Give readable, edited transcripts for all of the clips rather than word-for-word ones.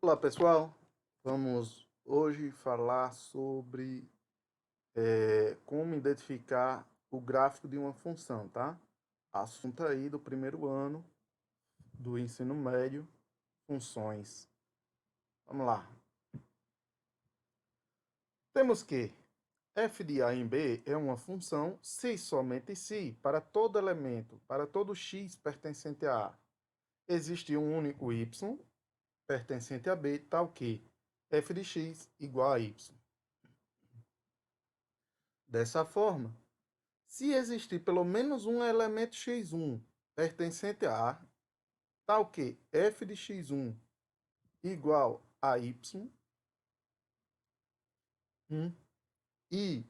Olá pessoal, vamos hoje falar sobre como identificar o gráfico de uma função, tá? Assunto aí do primeiro ano do ensino médio, funções. Vamos lá. Temos que f de a em b é uma função se e somente se, para todo elemento, para todo x pertencente a A, existe um único y pertencente a B, tal que f de x igual a y. Dessa forma, se existir pelo menos um elemento x1 pertencente a A, tal que f de x1 igual a y, e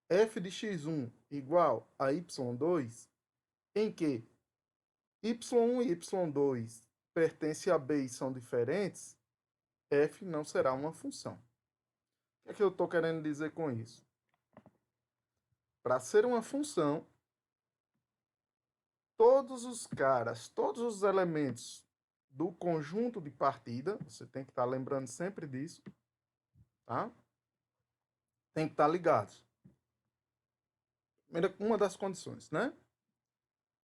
f de x1 igual a y2, em que y1 e y2 pertencem a B e são diferentes, f não será uma função. O que é que eu estou querendo dizer com isso? Para ser uma função, todos os elementos do conjunto de partida, você tem que estar lembrando sempre disso, tá? Tem que estar ligados. Uma das condições, né?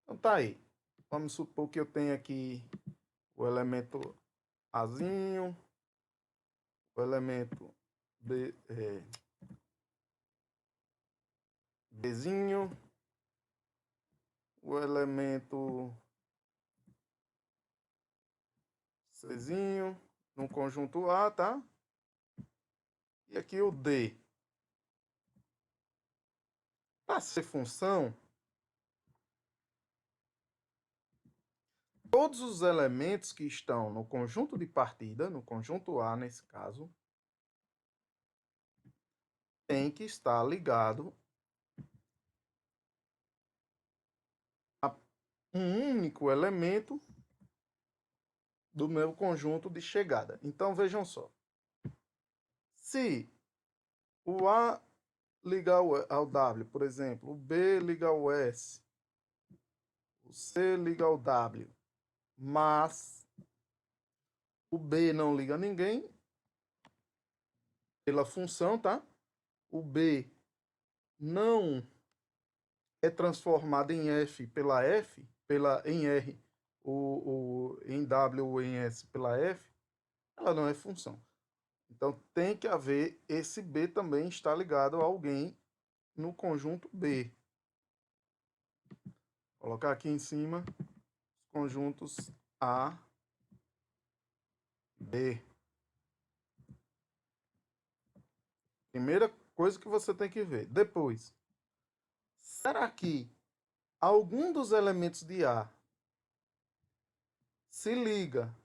Então tá aí. Vamos supor que eu tenho aqui o elemento Azinho, o elemento Bzinho, o elemento Czinho, no conjunto A, tá? E aqui o D. Para ser função, todos os elementos que estão no conjunto de partida, no conjunto A nesse caso, tem que estar ligado a um único elemento do meu conjunto de chegada. Então vejam só. Se o A ligar ao W, por exemplo, o B liga ao S, o C liga ao W, mas o B não liga a ninguém, pela função, tá? O B não é transformado em F, em R, em W ou em S pela F, ela não é função. Então tem que haver esse B também está ligado a alguém no conjunto B. Vou colocar aqui em cima os conjuntos A, B. Primeira coisa que você tem que ver. Depois, será que algum dos elementos de A se liga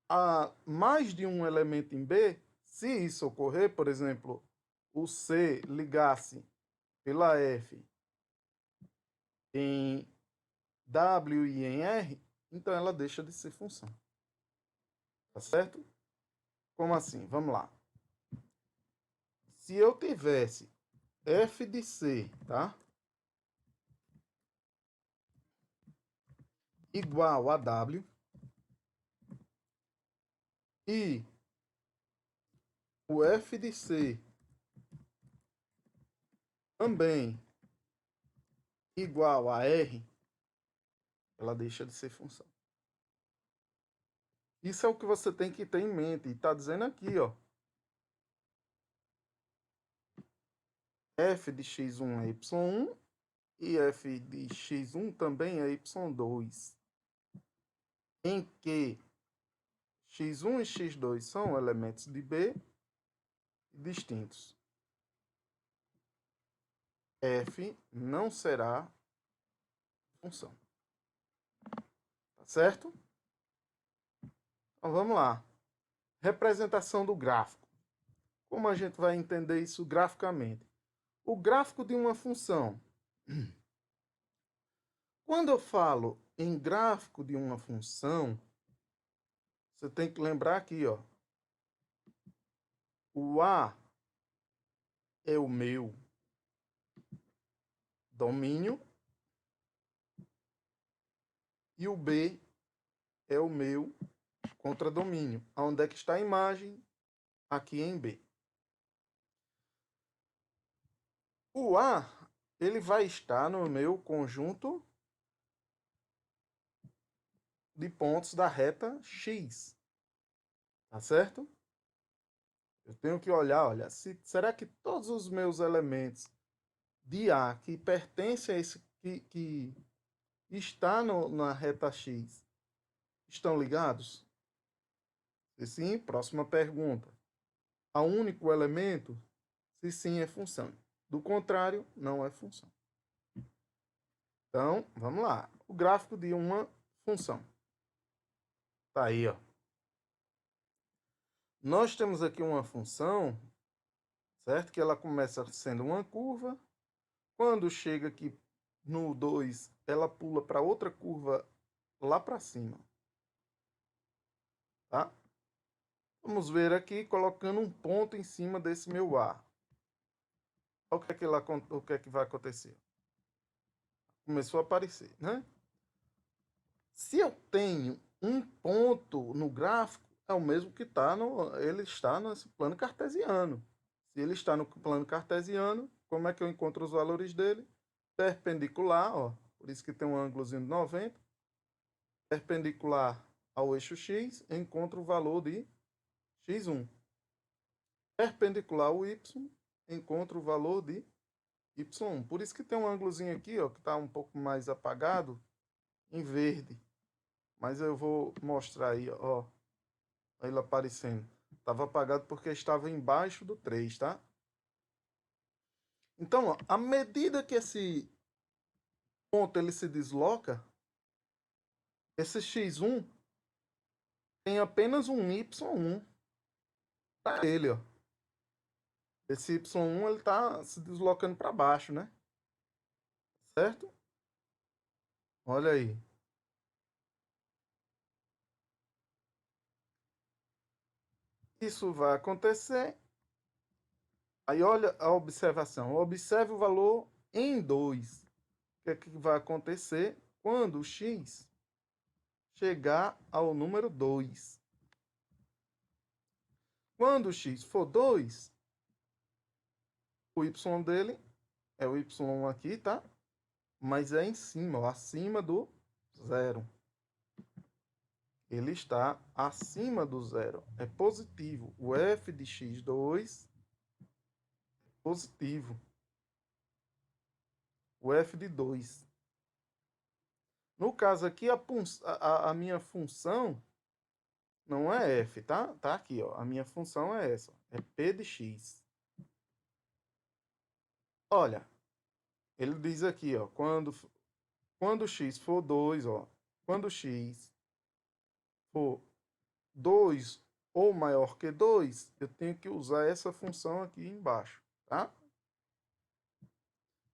a mais de um elemento em B? Se isso ocorrer, por exemplo, o C ligasse pela F em W e em R, então ela deixa de ser função. Tá certo? Como assim? Vamos lá. Se eu tivesse f de c, tá? Igual a w e o f de c também igual a r, ela deixa de ser função. Isso é o que você tem que ter em mente. E está dizendo aqui, ó. F de x1 é y1 e f de x1 também é y2. Em que x1 e x2 são elementos de B distintos. F não será função. Tá certo? Então vamos lá. Representação do gráfico. Como a gente vai entender isso graficamente? O gráfico de uma função. Quando eu falo em gráfico de uma função, você tem que lembrar aqui, ó. O A é o meu domínio e o B é o meu contradomínio. Onde é que está a imagem? Aqui em B. O A, ele vai estar no meu conjunto de pontos da reta X. Tá certo? Eu tenho que olhar, olha, será que todos os meus elementos de A que pertencem a esse, que está na reta X, estão ligados? Se sim, próxima pergunta. Há um único elemento? Se sim, é função. Do contrário, não é função. Então, vamos lá. O gráfico de uma função. Tá aí, ó. Nós temos aqui uma função, certo? Que ela começa sendo uma curva. Quando chega aqui no 2, ela pula para outra curva lá para cima. Tá? Vamos ver aqui, colocando um ponto em cima desse meu A. Olha o que é que vai acontecer. Começou a aparecer, né? Se eu tenho um ponto no gráfico, é o mesmo que ele está nesse plano cartesiano. Se ele está no plano cartesiano, como é que eu encontro os valores dele? Perpendicular, ó, por isso que tem um ângulozinho de 90. Perpendicular ao eixo x, eu encontro o valor de x1. Perpendicular ao y, encontro o valor de y1. Por isso que tem um ângulozinho aqui, ó, que está um pouco mais apagado, em verde. Mas eu vou mostrar aí, ó, ele aparecendo. Estava apagado porque estava embaixo do 3, tá? Então, ó, à medida que esse ponto ele se desloca, esse x1 tem apenas um y1 para ele, ó. Esse y1 ele está se deslocando para baixo, né? Certo? Olha aí. Isso vai acontecer. Aí olha a observação. Observe o valor em 2. O que é que vai acontecer quando o x chegar ao número 2? Quando o x for 2, o y dele é o y aqui, tá? Mas é em cima, ó, acima do zero. Ele está acima do zero. É positivo. O f de x2 é positivo. O f de 2. No caso aqui, a minha função não é f, tá? Tá aqui, ó. A minha função é essa. É p de x. Olha, ele diz aqui, ó. Quando x for 2, ó. Quando x for 2 ou maior que 2, eu tenho que usar essa função aqui embaixo, tá?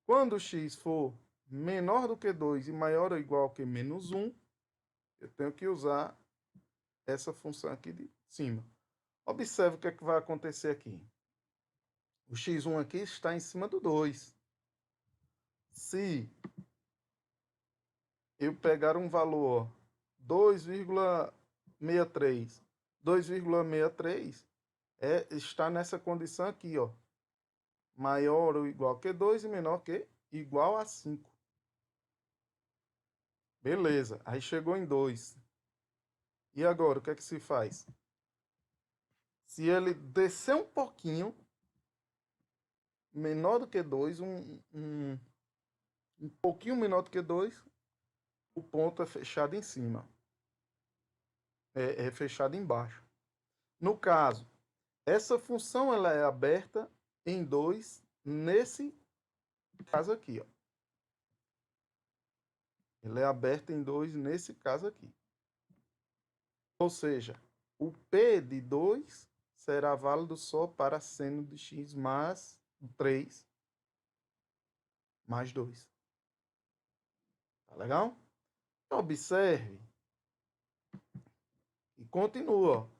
Quando x for menor do que 2 e maior ou igual que menos 1, eu tenho que usar essa função aqui de cima. Observe o que é que vai acontecer aqui. O x1 aqui está em cima do 2. Se eu pegar um valor 2,63, 2,63 está nessa condição aqui, ó. Maior ou igual que 2 e menor que igual a 5. Beleza, aí chegou em 2. E agora, o que é que se faz? Se ele descer um pouquinho, menor do que 2, um pouquinho menor do que 2, o ponto é fechado em cima. É fechado embaixo. No caso, essa função ela é aberta em 2 nesse caso aqui, ó. Ela é aberta em 2 nesse caso aqui. Ou seja, o P de 2 será válido só para seno de x mais 3 mais 2. Tá legal? Observe e continua.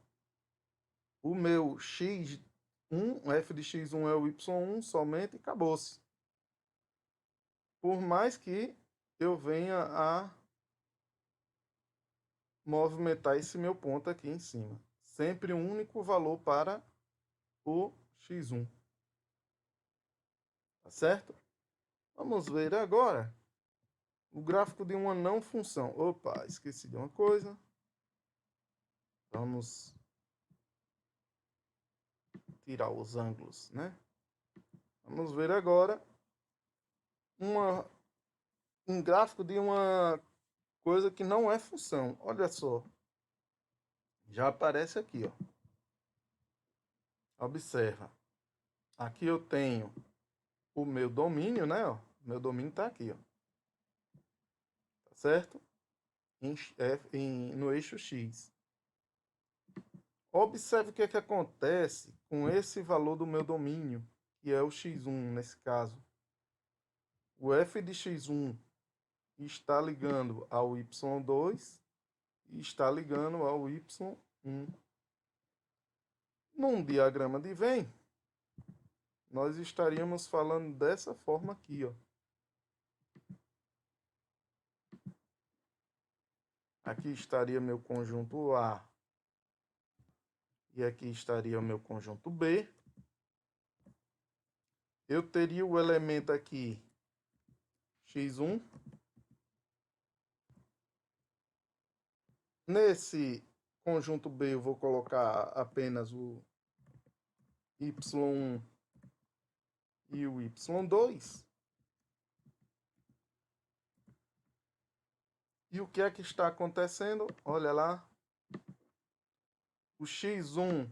O meu x1, f de x1 é o y1 somente e acabou-se. Por mais que eu venha a movimentar esse meu ponto aqui em cima. Sempre um único valor para o x1. Tá certo? Vamos ver agora o gráfico de uma não função. Opa, esqueci de uma coisa. Vamos tirar os ângulos, né? Vamos ver agora um gráfico de uma coisa que não é função. Olha só. Já aparece aqui, ó. Observa. Aqui eu tenho o meu domínio, né? Ó. Meu domínio está aqui, ó. Tá certo? No eixo X. Observe o que é que acontece com esse valor do meu domínio, que é o x1 nesse caso. O f de x1 está ligando ao y2 e está ligando ao y1. Num diagrama de Venn, nós estaríamos falando dessa forma aqui, ó. Aqui estaria meu conjunto A e aqui estaria o meu conjunto B. Eu teria o elemento aqui x1. Nesse conjunto B eu vou colocar apenas o y1 e o y2. E o que é que está acontecendo? Olha lá. O x1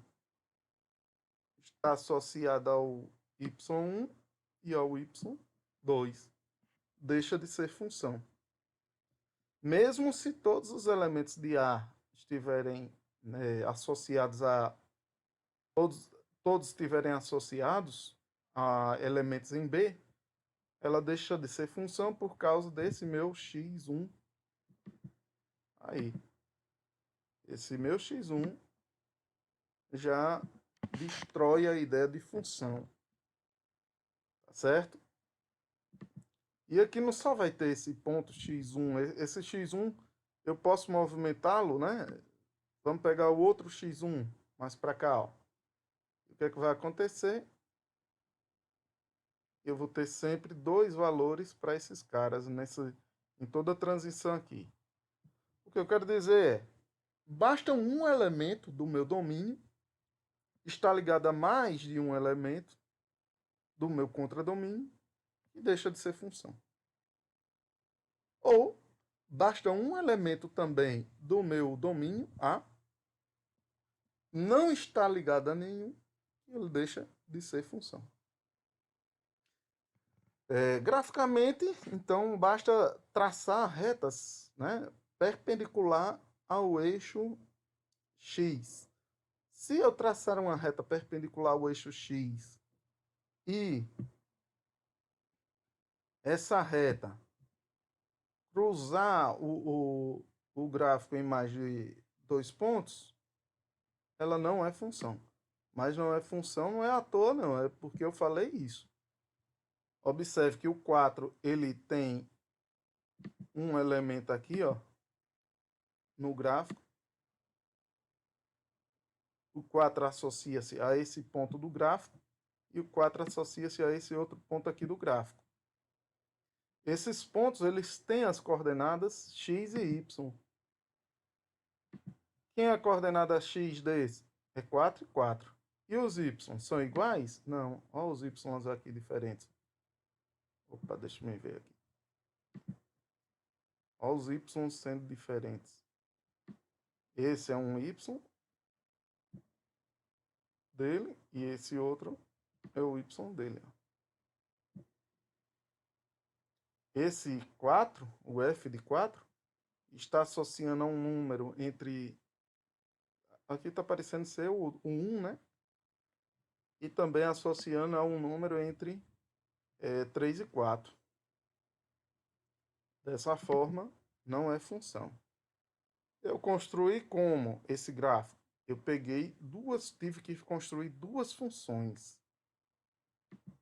está associado ao y1 e ao y2. Deixa de ser função. Mesmo se todos os elementos de A estiverem, né, associados a... Todos estiverem associados a elementos em B, ela deixa de ser função por causa desse meu x1. Aí, esse meu x1 já destrói a ideia de função. Tá certo? E aqui não só vai ter esse ponto x1. Esse x1 eu posso movimentá-lo, né? Vamos pegar o outro x1 mais para cá, ó. O que é que vai acontecer? Eu vou ter sempre dois valores para esses caras em toda a transição aqui. O que eu quero dizer é, basta um elemento do meu domínio estar ligado a mais de um elemento do meu contradomínio e deixa de ser função. Ou basta um elemento também do meu domínio A não estar ligado a nenhum e ele deixa de ser função. Graficamente, então, basta traçar retas, né, perpendicular ao eixo X. Se eu traçar uma reta perpendicular ao eixo X e essa reta cruzar o gráfico em mais de dois pontos, ela não é função. Mas não é função, não é à toa, não. É porque eu falei isso. Observe que o 4, ele tem um elemento aqui, ó, no gráfico. O 4 associa-se a esse ponto do gráfico e o 4 associa-se a esse outro ponto aqui do gráfico. Esses pontos, eles têm as coordenadas x e y. Quem é a coordenada x desse? É 4 e 4. E os y são iguais? Não. Olha os y aqui diferentes. Opa, deixa eu ver aqui. Olha os y sendo diferentes. Esse é um y dele e esse outro é o y dele. Esse 4, o f de 4, está associando a um número entre... Aqui está parecendo ser o 1, né? E também associando a um número entre 3 e 4. Dessa forma, não é função. Eu construí como esse gráfico? Eu tive que construir duas funções.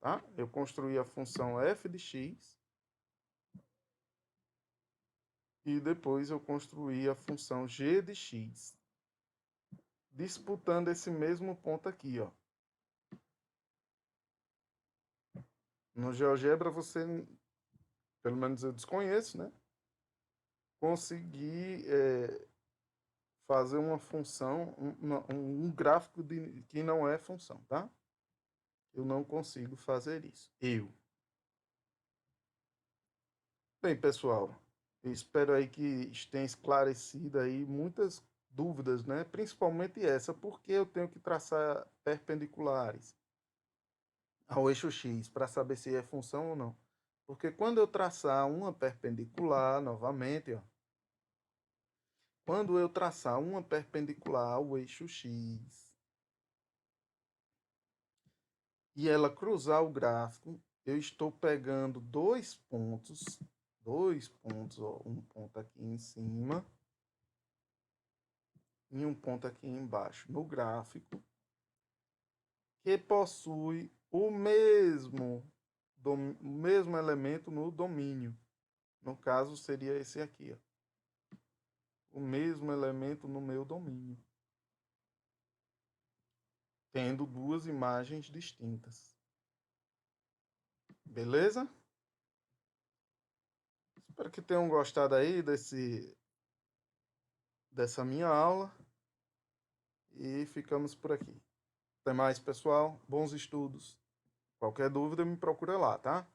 Tá? Eu construí a função f de x e depois eu construí a função g de x, disputando esse mesmo ponto aqui, ó. No GeoGebra você, pelo menos eu desconheço, né? Conseguir fazer uma função, um gráfico que não é função, tá? Eu não consigo fazer isso. Bem, pessoal, eu espero aí que tenha esclarecido aí muitas dúvidas, né? Principalmente essa, porque eu tenho que traçar perpendiculares ao eixo X para saber se é função ou não. Porque quando eu traçar uma perpendicular, novamente, ó, quando eu traçar uma perpendicular ao eixo X e ela cruzar o gráfico, eu estou pegando dois pontos, ó, um ponto aqui em cima e um ponto aqui embaixo no gráfico, que possui o mesmo elemento no domínio. No caso, seria esse aqui, ó. O mesmo elemento no meu domínio, tendo duas imagens distintas. Beleza? Espero que tenham gostado aí dessa minha aula e ficamos por aqui. Até mais, pessoal. Bons estudos. Qualquer dúvida, me procura lá, tá?